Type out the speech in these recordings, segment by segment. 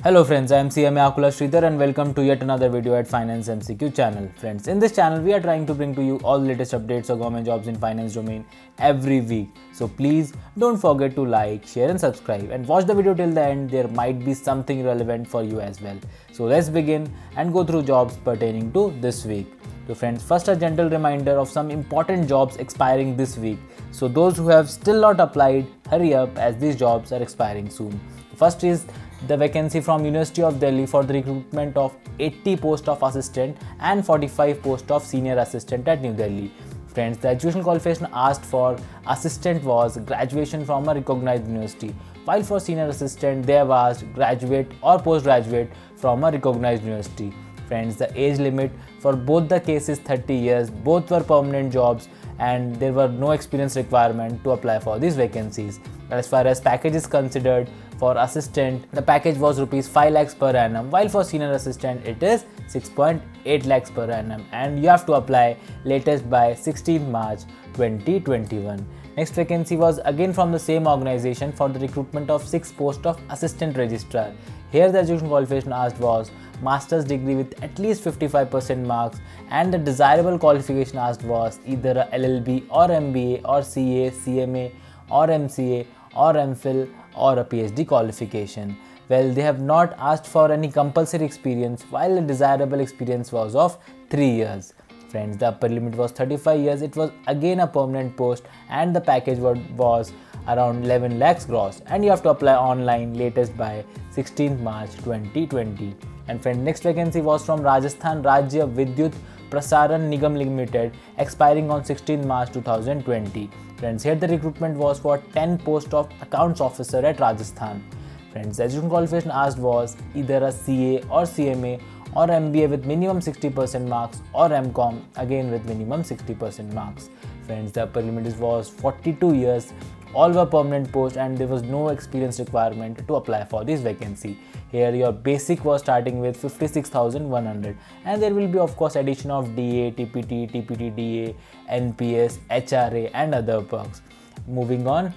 Hello friends, I am CMA Akula Sridhar and welcome to yet another video at Finance MCQ channel. Friends, in this channel we are trying to bring to you all the latest updates of government jobs in finance domain every week. So please don't forget to like, share and subscribe and watch the video till the end. There might be something relevant for you as well. So let's begin and go through jobs pertaining to this week. So friends, first a gentle reminder of some important jobs expiring this week. So those who have still not applied, hurry up as these jobs are expiring soon. First is the vacancy from University of Delhi for the recruitment of 80 posts of assistant and 45 posts of senior assistant at New Delhi. Friends, the educational qualification asked for assistant was graduation from a recognized university, while for senior assistant they have asked graduate or postgraduate from a recognized university. Friends, the age limit for both the cases 30 years, both were permanent jobs and there were no experience requirement to apply for these vacancies. As far as package is considered, for assistant, the package was rupees 5 lakhs per annum, while for senior assistant it is 6.8 lakhs per annum and you have to apply latest by 16th March 2021. Next vacancy was again from the same organization for the recruitment of 6 posts of assistant registrar. Here the education qualification asked was master's degree with at least 55% marks and the desirable qualification asked was either a LLB or MBA or CA, CMA or MCA or MPhil or a PhD qualification. Well, they have not asked for any compulsory experience while the desirable experience was of 3 years. Friends, the upper limit was 35 years. It was again a permanent post and the package was around 11 lakhs gross and you have to apply online latest by 16th March 2020. And friend, next vacancy was from Rajasthan Rajya Vidyut Prasaran Nigam Limited expiring on 16th March 2020. Friends, here the recruitment was for 10 posts of accounts officer at Rajasthan. Friends, the education qualification asked was either a CA or CMA or MBA with minimum 60% marks or MCom again with minimum 60% marks. Friends, the upper limit was 42 years. All were permanent posts and there was no experience requirement to apply for this vacancy. Here your basic was starting with 56,100 and there will be of course addition of DA, TPT, TPT-DA, NPS, HRA and other perks. Moving on,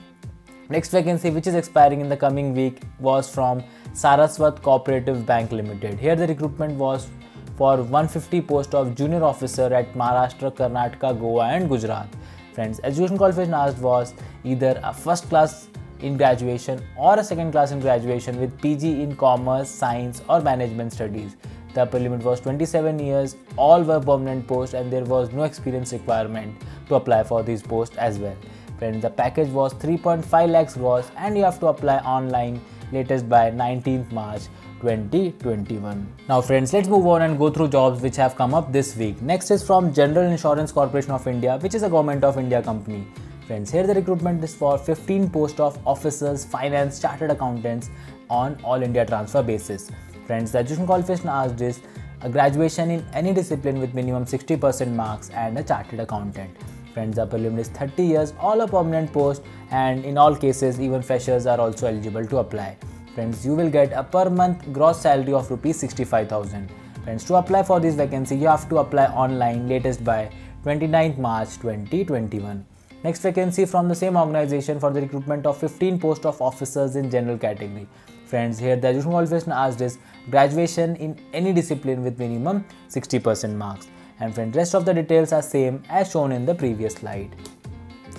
next vacancy which is expiring in the coming week was from Saraswat Cooperative Bank Limited. Here the recruitment was for 150 posts of junior officer at Maharashtra, Karnataka, Goa and Gujarat. Friends, education qualification asked was either a first class in graduation or a second class in graduation with PG in commerce, science or management studies. The upper limit was 27 years, all were permanent posts and there was no experience requirement to apply for these posts as well. Friends, the package was 3.5 lakhs gross and you have to apply online latest by 19th March 2021. Now friends, let's move on and go through jobs which have come up this week. Next is from General Insurance Corporation of India, which is a Government of India company. Friends, here the recruitment is for 15 posts of officers, finance, chartered accountants on all India transfer basis. Friends, the education qualification asked is a graduation in any discipline with minimum 60% marks and a chartered accountant. Friends, the upper limit is 30 years, all are permanent posts and in all cases even freshers are also eligible to apply. Friends, you will get a per month gross salary of rupees 65,000. Friends, to apply for this vacancy, you have to apply online latest by 29th March 2021. Next vacancy from the same organization for the recruitment of 15 posts of officers in general category. Friends, here the education qualification asked is graduation in any discipline with minimum 60% marks. And friends, rest of the details are same as shown in the previous slide.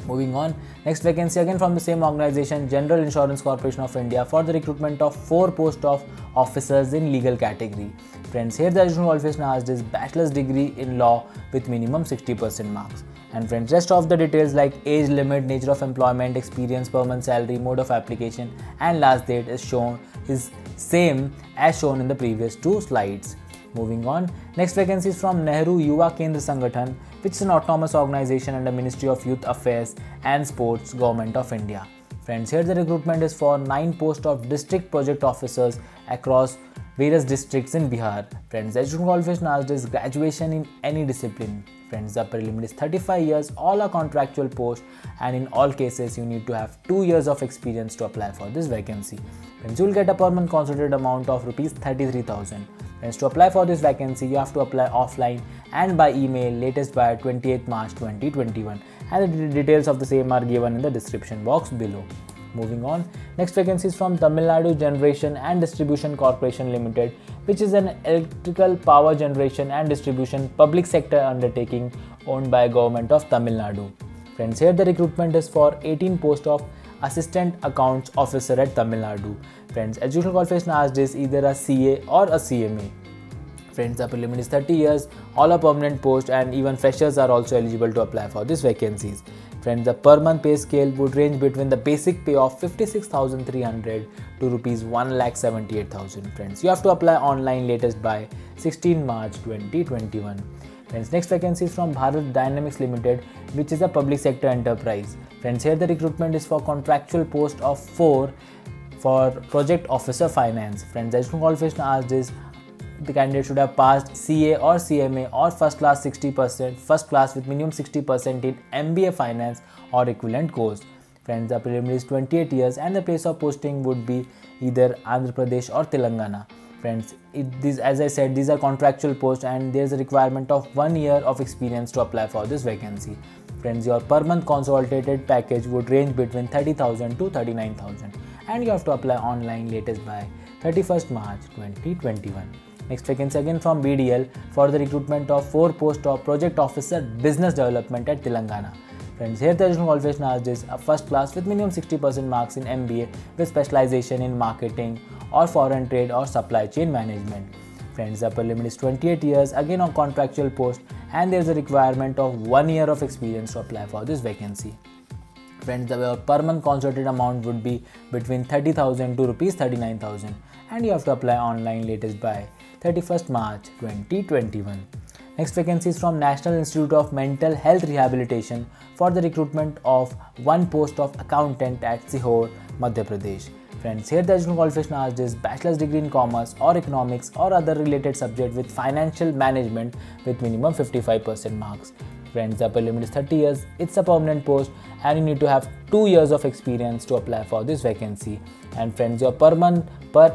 Moving on, next vacancy again from the same organization, General Insurance Corporation of India for the recruitment of 4 posts of officers in legal category. Friends, here the education qualification asked is bachelor's degree in law with minimum 60% marks. And friends, rest of the details like age limit, nature of employment, experience, per month salary, mode of application and last date is same as shown in the previous 2 slides. Moving on, next vacancy is from Nehru Yuva Kendra Sangathan, which is an autonomous organization under Ministry of Youth Affairs and Sports, Government of India. Friends, here the recruitment is for 9 posts of district project officers across various districts in Bihar. Friends, the education qualification asked is graduation in any discipline. Friends, the upper limit is 35 years, all are contractual posts and in all cases you need to have 2 years of experience to apply for this vacancy. Friends, you will get a per month considered amount of rupees 33,000. Friends, to apply for this vacancy, you have to apply offline and by email latest by 28th March 2021 and the details of the same are given in the description box below. Moving on, next vacancy is from Tamil Nadu Generation and Distribution Corporation Limited, which is an electrical power generation and distribution public sector undertaking owned by Government of Tamil Nadu. Friends, here the recruitment is for 18 posts of Assistant Accounts Officer at Tamil Nadu. Friends, educational qualification asked is either a CA or a CMA. Friends, the preliminary is 30 years, all are permanent posts, and even freshers are also eligible to apply for these vacancies. Friends, the per month pay scale would range between the basic pay of 56,300 to rupees 1,78,000. Friends, you have to apply online latest by 16 March 2021. Friends, next vacancy is from Bharat Dynamics Limited, which is a public sector enterprise. Friends, here the recruitment is for contractual post of 4 for Project Officer Finance. Friends, the educational qualification asked is the candidate should have passed CA or CMA or first class 60%, first class with minimum 60% in MBA Finance or equivalent course. Friends, the preliminary is 28 years and the place of posting would be either Andhra Pradesh or Telangana. Friends, as I said, these are contractual posts and there is a requirement of 1 year of experience to apply for this vacancy. Friends, your per month consolidated package would range between 30,000 to 39,000 and you have to apply online latest by 31st March 2021. Next vacancy again from BDL for the recruitment of 4 posts of Project Officer Business Development at Telangana. Friends, here the educational qualification asked is a first class with minimum 60% marks in MBA with specialization in marketing or foreign trade or supply chain management. Friends, the preliminary is 28 years, again on contractual post, and there is a requirement of 1 year of experience to apply for this vacancy. Friends, the per month consolidated amount would be between 30,000 to rupees 39,000 and you have to apply online latest by 31st March 2021. Next vacancy is from National Institute of Mental Health Rehabilitation for the recruitment of 1 post of accountant at Sihor, Madhya Pradesh. Friends, here the educational qualification asked is bachelor's degree in commerce or economics or other related subject with financial management with minimum 55% marks. Friends, the preliminary is 30 years, it's a permanent post and you need to have 2 years of experience to apply for this vacancy. And friends, your per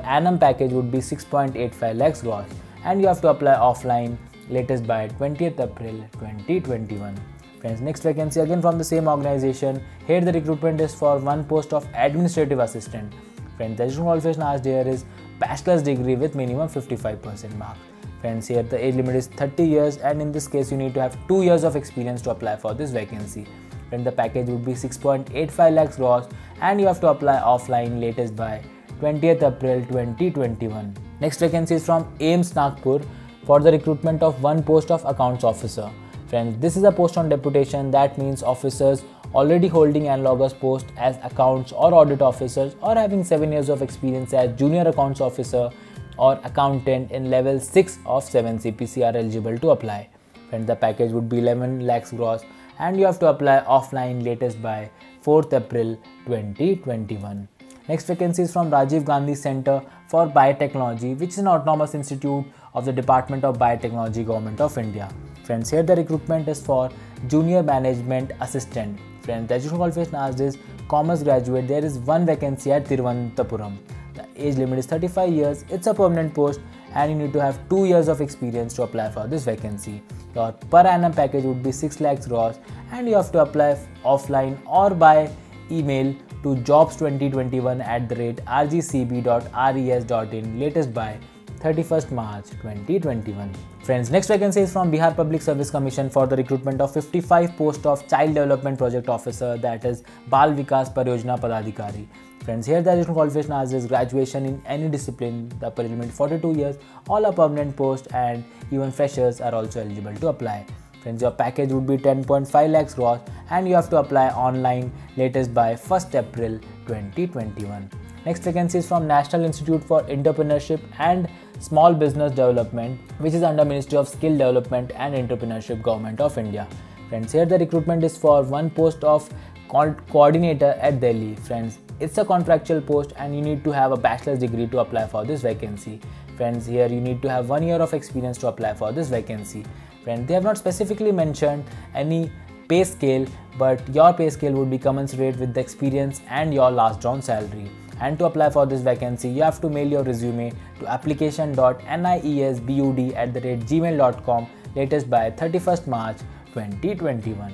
annum package would be 6.85 lakhs gross and you have to apply offline latest by 20th April 2021. Friends, next vacancy again from the same organization. Here the recruitment is for 1 post of administrative assistant. Friends, the educational qualification asked here is bachelor's degree with minimum 55% mark. Friends, here the age limit is 30 years and in this case you need to have 2 years of experience to apply for this vacancy. Then the package would be 6.85 lakhs gross and you have to apply offline latest by 20th April 2021. Next vacancy is from AIIMS Nagpur for the recruitment of 1 post of accounts officer. Friends, this is a post on deputation, that means officers already holding analogous post as accounts or audit officers or having 7 years of experience as junior accounts officer or accountant in level 6 of 7 CPC are eligible to apply. Friends, the package would be 11 lakhs gross and you have to apply offline latest by 4th April 2021. Next vacancy is from Rajiv Gandhi Center for Biotechnology, which is an autonomous institute of the Department of Biotechnology, Government of India. Friends, here the recruitment is for junior management assistant. Friends, the educational qualification asked is commerce graduate. There is 1 vacancy at Thiruvananthapuram. The age limit is 35 years. It's a permanent post and you need to have 2 years of experience to apply for this vacancy. Your per annum package would be 6 lakhs gross and you have to apply offline or by email to jobs2021@rgcb.res.in latest by 31st March 2021. Friends, next vacancy is from Bihar Public Service Commission for the recruitment of 55 posts of Child Development Project Officer, that is Bal Vikas Pariyojana Padadhikari. Friends, here the educational qualification as is graduation in any discipline, the preliminary 42 years, all are permanent posts and even freshers are also eligible to apply. Friends, your package would be 10.5 lakhs gross and you have to apply online latest by 1st April 2021. Next vacancy is from National Institute for Entrepreneurship and Small Business Development, which is under Ministry of Skill Development and Entrepreneurship, Government of India. Friends, here the recruitment is for 1 post of coordinator at Delhi. Friends, it's a contractual post and you need to have a bachelor's degree to apply for this vacancy. Friends, here you need to have 1 year of experience to apply for this vacancy. Friends, they have not specifically mentioned any pay scale, but your pay scale would be commensurate with the experience and your last drawn salary. And to apply for this vacancy, you have to mail your resume to application.niesbud@gmail.com latest by 31st March 2021.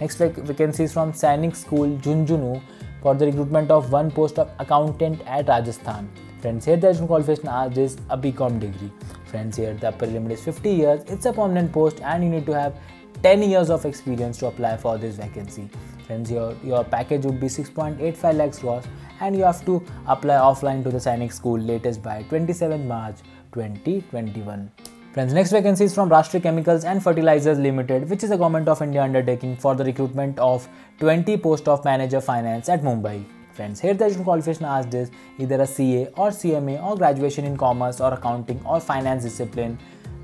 Next vacancy is from Sainik School, Junjunu for the recruitment of one post of accountant at Rajasthan. Friends, here the education qualification asked is a BCom degree. Friends, here the upper limit is 50 years. It's a permanent post and you need to have 10 years of experience to apply for this vacancy. Friends, your package would be 6.85 lakhs gross and you have to apply offline to the Sainik school latest by 27 March 2021. Friends, next vacancy is from Rashtriya Chemicals and Fertilizers Limited, which is a Government of India undertaking for the recruitment of 20 post of manager finance at Mumbai. Friends, here the education qualification asked is either a CA or CMA or graduation in commerce or accounting or finance discipline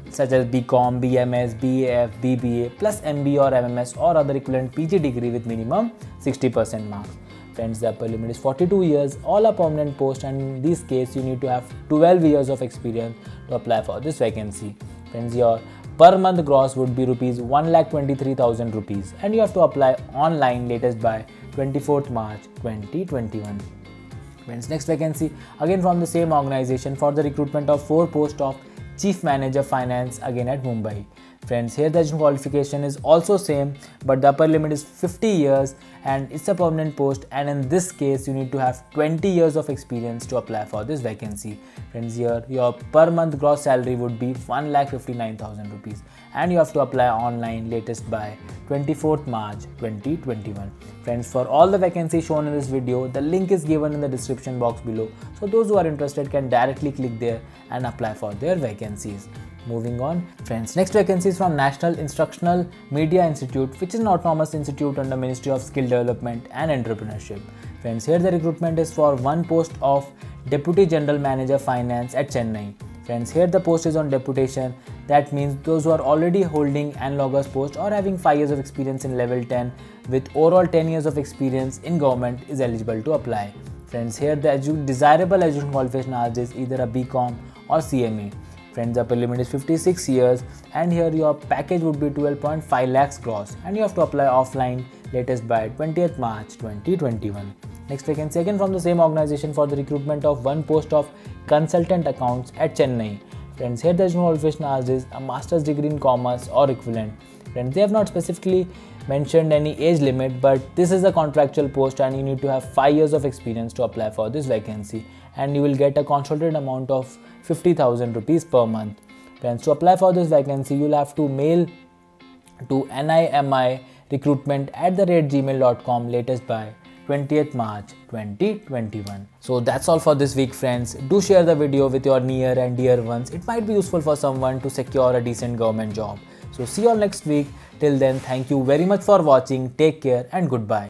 such as BCom, BMS, BAF, BBA plus MBA or MMS or other equivalent PG degree with minimum 60% marks. Friends, the upper limit is 42 years, all are permanent posts, and in this case you need to have 12 years of experience to apply for this vacancy. Friends, your per month gross would be rupees 1,23,000 rupees and you have to apply online latest by 24th March 2021. Friends, next vacancy again from the same organization for the recruitment of 4 posts of Chief Manager Finance again at Mumbai. Friends, here the education qualification is also same, but the upper limit is 50 years and it's a permanent post, and in this case you need to have 20 years of experience to apply for this vacancy. Friends, here your per month gross salary would be 1,59,000 rupees and you have to apply online latest by 24th March 2021. Friends, for all the vacancies shown in this video, the link is given in the description box below, so those who are interested can directly click there and apply for their vacancies. Moving on, friends, next vacancy is from National Instructional Media Institute, which is an autonomous institute under Ministry of Skill Development and Entrepreneurship. Friends, here the recruitment is for one post of Deputy General Manager Finance at Chennai. Friends, here the post is on deputation. That means those who are already holding analogous post or having 5 years of experience in level 10 with overall 10 years of experience in government is eligible to apply. Friends, here the desirable education qualification asked is either a BCom or CMA. Friends, the upper limit is 56 years and here your package would be 12.5 lakhs gross and you have to apply offline latest by 20th March 2021. Next vacancy again from the same organization for the recruitment of one post of consultant accounts at Chennai. Friends, here the education qualification asked is a master's degree in commerce or equivalent. Friends, they have not specifically mentioned any age limit, but this is a contractual post and you need to have 5 years of experience to apply for this vacancy and you will get a consolidated amount of 50,000 rupees per month. Friends, to apply for this vacancy, you will have to mail to nimirecruitment@gmail.com latest by 20th March 2021. So that's all for this week, friends. Do share the video with your near and dear ones. It might be useful for someone to secure a decent government job. So see you all next week. Till then, thank you very much for watching. Take care and goodbye.